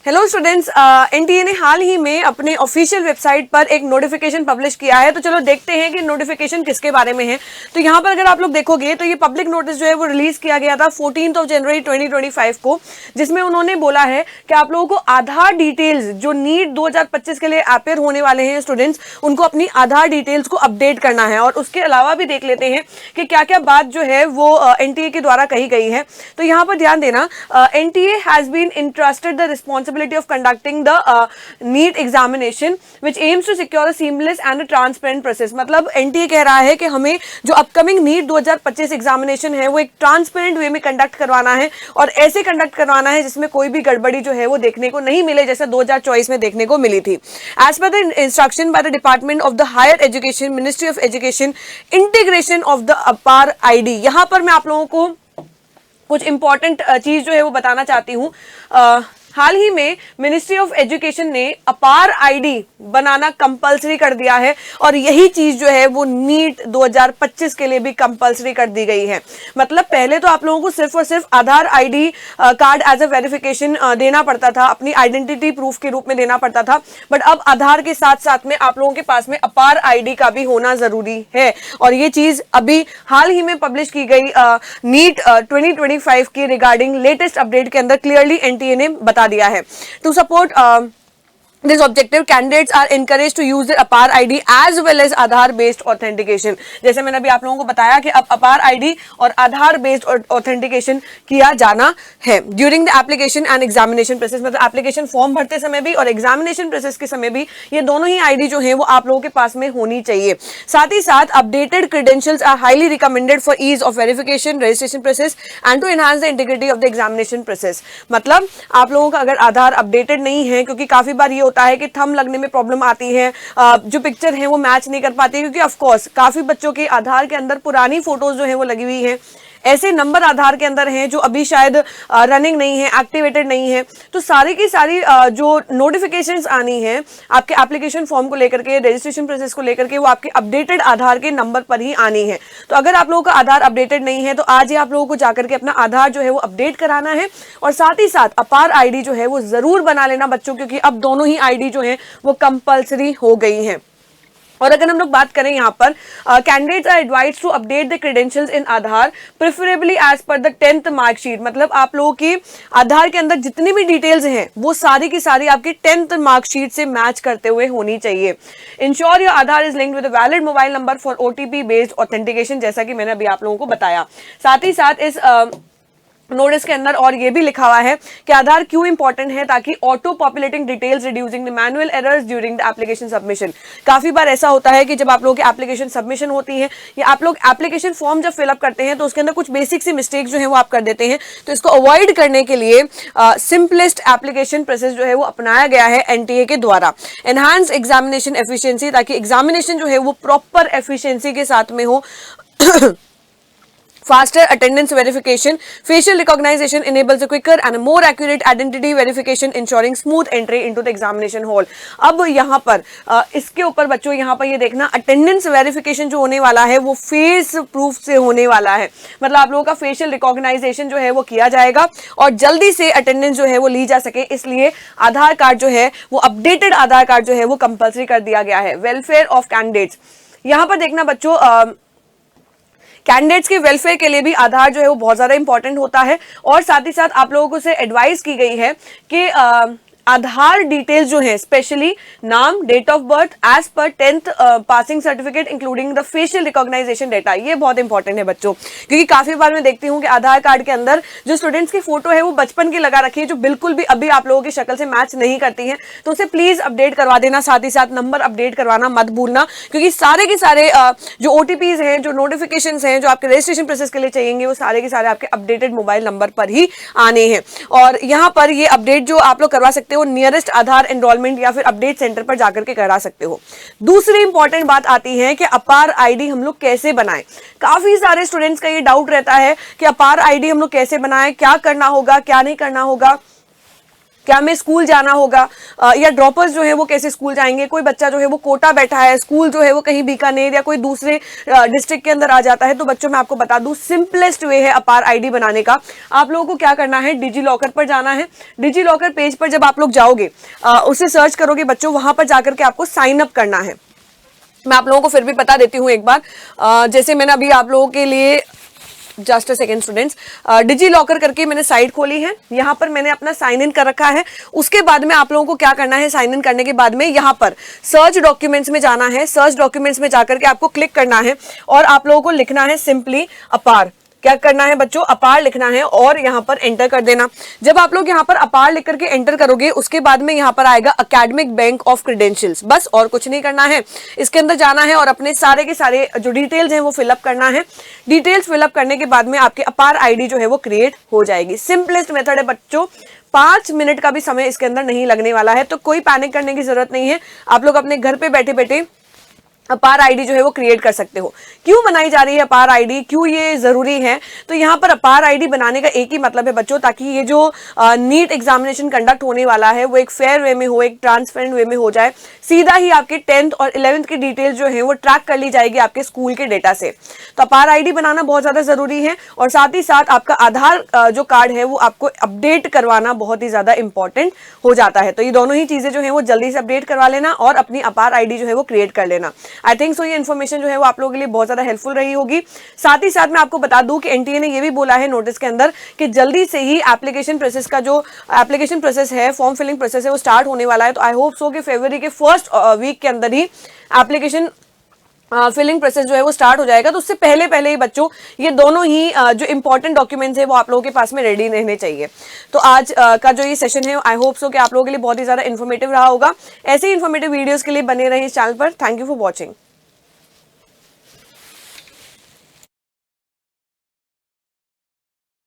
Hello students, NTA ने हाल ही में अपने ऑफिशियल वेबसाइट पर एक नोटिफिकेशन पब्लिश किया है। तो चलो देखते हैं कि नोटिफिकेशन किसके बारे में है। तो यहाँ पर अगर आप लोग देखोगे तो ये पब्लिक नोटिस जो है वो रिलीज किया गया था 14 जनवरी 2025 को, जिसमें उन्होंने बोला है कि आप लोगों को आधार डिटेल्स जो नीट 2025 के लिए अपेयर होने वाले हैं स्टूडेंट्स, उनको अपनी आधार डिटेल्स को अपडेट करना है। और उसके अलावा भी देख लेते हैं कि क्या क्या बात जो है वो एनटीए के द्वारा कही गई है। तो यहाँ पर ध्यान देना, NTA has been entrusted the responsibility of conducting the NEET examination which aims to secure a seamless and a transparent process। मतलब एनटीए कह रहा है कि हमें जो अपकमिंग नीट 2025 एग्जामिनेशन है वो एक ट्रांसपेरेंट वे में कंडक्ट करवाना है और ऐसे कंडक्ट करवाना है जिसमें कोई भी गड़बड़ी जो है वो देखने को नहीं मिले, जैसे 2024 में देखने को मिली थी। As per the instruction by the department of the higher education, ministry of education, integration of the APAAR ID. यहां पर मैं आप लोगों को कुछ इंपॉर्टेंट चीज जो है वो बताना चाहती हूँ। हाल ही में मिनिस्ट्री ऑफ एजुकेशन ने अपार आईडी बनाना कंपलसरी कर दिया है और यही चीज जो है वो नीट 2025 के लिए भी कंपलसरी कर दी गई है। मतलब पहले तो आप लोगों को सिर्फ और सिर्फ Aadhaar ID card as a verification देना पड़ता था, अपनी आइडेंटिटी प्रूफ के रूप में देना पड़ता था, बट अब आधार के साथ साथ में आप लोगों के पास में अपार आईडी का भी होना जरूरी है। और ये चीज अभी हाल ही में पब्लिश की गई नीट 2025 की रिगार्डिंग लेटेस्ट अपडेट के अंदर क्लियरली एनटीए ने बता दिया है। To support this objective, candidates are encouraged to use their APAR ID as well as Aadhaar based authentication. जैसे मैंने अभी आप लोगों को बताया कि अब APAR ID और आधार बेस्ड ऑथेंटिकेशन किया जाना है during the application and examination process. मतलब एप्लीकेशन फॉर्म भरते समय भी और एग्जामिनेशन प्रोसेस के समय भी ये दोनों ही आईडी जो है वो आप लोगों के पास में होनी चाहिए। साथ ही साथ updated credentials are highly recommended for ease of verification, registration process and to enhance the integrity of the examination process. मतलब आप लोगों का अगर आधार अपडेटेड नहीं है, क्योंकि काफी बार ये होता है कि थंब लगने में प्रॉब्लम आती है, जो पिक्चर है वो मैच नहीं कर पाती है, क्योंकि ऑफ कोर्स काफी बच्चों के आधार के अंदर पुरानी फोटोज जो है वो लगी हुई हैं, ऐसे नंबर आधार के अंदर हैं जो अभी शायद रनिंग नहीं है, एक्टिवेटेड नहीं है। तो सारी की सारी जो नोटिफिकेशंस आनी है आपके एप्लीकेशन फॉर्म को लेकर के, रजिस्ट्रेशन प्रोसेस को लेकर के, वो आपके अपडेटेड आधार के नंबर पर ही आनी है। तो अगर आप लोगों का आधार अपडेटेड नहीं है तो आज ही आप लोगों को जाकर के अपना आधार जो है वो अपडेट कराना है और साथ ही साथ अपार आईडी जो है वो जरूर बना लेना बच्चों, क्योंकि अब दोनों ही आईडी जो है वो कंपल्सरी हो गई है। और अगर हम लोग बात करें यहाँ पर, candidates are advised to update the credentials in Aadhaar preferably as per the 10th marksheet. मतलब आप लोगों की आधार के अंदर जितनी भी डिटेल्स हैं वो सारी की सारी आपकी 10th मार्कशीट से मैच करते हुए होनी चाहिए। Ensure your Aadhaar is linked with a valid mobile number for OTP based authentication, जैसा कि मैंने अभी आप लोगों को बताया। साथ ही साथ इस नोटिस के अंदर और ये भी लिखा हुआ है कि आधार क्यों इंपॉर्टेंट है, ताकि auto populating details reducing the manual errors during the application submission. काफी बार ऐसा होता है कि जब आप लोगों की एप्लीकेशन सबमिशन होती है या आप लोग एप्लीकेशन फॉर्म जब फिलअप करते हैं तो उसके अंदर कुछ बेसिक सी मिस्टेक जो है वो आप कर देते हैं। तो इसको अवॉइड करने के लिए सिंपलेस्ट एप्लीकेशन प्रोसेस जो है वो अपनाया गया है एनटीए के द्वारा। एनहांस एग्जामिनेशन एफिशिएंसी, ताकि एग्जामिनेशन जो है वो प्रॉपर एफिशिएंसी के साथ में हो। Faster attendance verification, facial recognition enables a quicker and a more accurate identity verification, ensuring smooth entry into the examination hall। अब यहाँ पर इसके ऊपर बच्चों यहाँ पर ये देखना, अटेंडेंस वेरिफिकेशन जो होने वाला है वो फेस प्रूफ से होने वाला है। मतलब आप लोगों का फेशियल रिकॉग्नाइजेशन जो है वो किया जाएगा और जल्दी से अटेंडेंस जो है वो ली जा सके, इसलिए आधार कार्ड जो है वो अपडेटेड आधार कार्ड जो है वो कंपल्सरी कर दिया गया है। वेलफेयर ऑफ कैंडिडेट्स, यहाँ पर देखना बच्चों, कैंडिडेट्स के वेलफेयर के लिए भी आधार जो है वो बहुत ज्यादा इंपॉर्टेंट होता है। और साथ ही साथ आप लोगों को से एडवाइस की गई है कि आधार डिटेल्स जो है, स्पेशली नाम, date of birth as per 10th passing certificate including the facial recognisation data, ये बहुत इंपॉर्टेंट है बच्चों, क्योंकि काफी बार मैं देखती हूँ कि आधार कार्ड के अंदर जो स्टूडेंट्स की फोटो है वो बचपन की लगा रखी है, जो बिल्कुल भी अभी आप लोगों की शक्ल से मैच नहीं करती है। तो उसे प्लीज अपडेट करवा देना, साथ ही साथ नंबर अपडेट करवाना मत भूलना, क्योंकि सारे के सारे जो ओटीपीज हैं, जो नोटिफिकेशन हैं, जो आपके रजिस्ट्रेशन प्रोसेस के लिए चाहिए, वो सारे के सारे आपके अपडेटेड मोबाइल नंबर पर ही आने हैं। और यहाँ पर ये अपडेट जो आप लोग करवा सकते हो नियरेस्ट आधार एनरोलमेंट या फिर अपडेट सेंटर पर जाकर के करा सकते हो। दूसरी इंपॉर्टेंट बात आती है कि अपार आईडी हम लोग कैसे बनाएं। काफी सारे स्टूडेंट्स का ये डाउट रहता है कि अपार आईडी हम लोग कैसे बनाएं, क्या करना होगा, क्या नहीं करना होगा। क्या हमें स्कूल जाना होगा, या ड्रॉपर्स जो है वो कैसे स्कूल जाएंगे, कोई बच्चा जो है वो कोटा बैठा है, स्कूल जो है वो कहीं बीकानेर या कोई दूसरे डिस्ट्रिक्ट के अंदर आ जाता है, तो बच्चों मैं आपको बता दूं सिंपलेस्ट वे है अपार आईडी बनाने का। आप लोगों को क्या करना है, डिजी लॉकर पर जाना है। डिजी लॉकर पेज पर जब आप लोग जाओगे, उसे सर्च करोगे बच्चों, वहां पर जाकर के आपको साइन अप करना है। मैं आप लोगों को फिर भी बता देती हूँ एक बार, जैसे मैंने अभी आप लोगों के लिए just a second students, DigiLocker करके मैंने साइट खोली है, यहाँ पर मैंने अपना साइन इन कर रखा है। उसके बाद में आप लोगों को क्या करना है, साइन इन करने के बाद में यहाँ पर सर्च डॉक्यूमेंट्स में जाना है। सर्च डॉक्यूमेंट्स में जाकर के आपको क्लिक करना है और आप लोगों को लिखना है सिंपली अपार। क्या करना है बच्चों, अपार लिखना है और यहाँ पर एंटर कर देना। जब आप लोग यहाँ पर अपार लिख करके एंटर करोगे, उसके बाद में यहाँ पर आएगा एकेडमिक बैंक ऑफ क्रेडेंशियल्स, बस और कुछ नहीं करना है। इसके अंदर जाना है और अपने सारे के सारे जो डिटेल्स हैं वो फिलअप करना है। डिटेल्स फिलअप करने के बाद में आपके अपार आईडी जो है वो क्रिएट हो जाएगी। सिंपलेस्ट मेथड है बच्चों, 5 मिनट का भी समय इसके अंदर नहीं लगने वाला है, तो कोई पैनिक करने की जरूरत नहीं है। आप लोग अपने घर पे बैठे बैठे अपार आईडी जो है वो क्रिएट कर सकते हो। क्यों बनाई जा रही है अपार आईडी, क्यों ये जरूरी है, तो यहाँ पर अपार आईडी बनाने का एक ही मतलब है बच्चों, ताकि ये जो नीट एग्जामिनेशन कंडक्ट होने वाला है वो एक फेयर वे में हो, एक ट्रांसपेरेंट वे में हो जाए। सीधा ही आपके 10th और 11th की डिटेल्स जो है वो ट्रैक कर ली जाएगी आपके स्कूल के डेटा से। तो अपार आईडी बनाना बहुत ज्यादा जरूरी है और साथ ही साथ आपका आधार जो कार्ड है वो आपको अपडेट करवाना बहुत ही ज्यादा इंपॉर्टेंट हो जाता है। तो ये दोनों ही चीजें जो है वो जल्दी से अपडेट करवा लेना और अपनी अपार आईडी जो है वो क्रिएट कर लेना। आई थिंक सो ये इन्फॉर्मेशन जो है वो आप लोगों के लिए बहुत ज्यादा हेल्पफुल रही होगी। साथ ही साथ मैं आपको बता दूं कि एनटीए ने ये भी बोला है नोटिस के अंदर कि जल्दी से ही एप्लीकेशन प्रोसेस का जो एप्लीकेशन प्रोसेस है, फॉर्म फिलिंग प्रोसेस है, वो स्टार्ट होने वाला है। तो आई होप सो कि फरवरी के फर्स्ट वीक के अंदर ही एप्लीकेशन फिलिंग प्रोसेस जो है वो स्टार्ट हो जाएगा। तो उससे पहले पहले ही बच्चों ये दोनों ही जो इंपॉर्टेंट डॉक्यूमेंट्स है वो आप लोगों के पास में रेडी रहने चाहिए। तो आज का जो ये सेशन है आई होप सो कि आप लोगों के लिए बहुत ही ज्यादा इन्फॉर्मेटिव रहा होगा। ऐसे ही इन्फॉर्मेटिव वीडियोस के लिए बने रहे इस चैनल पर। Thank you for watching.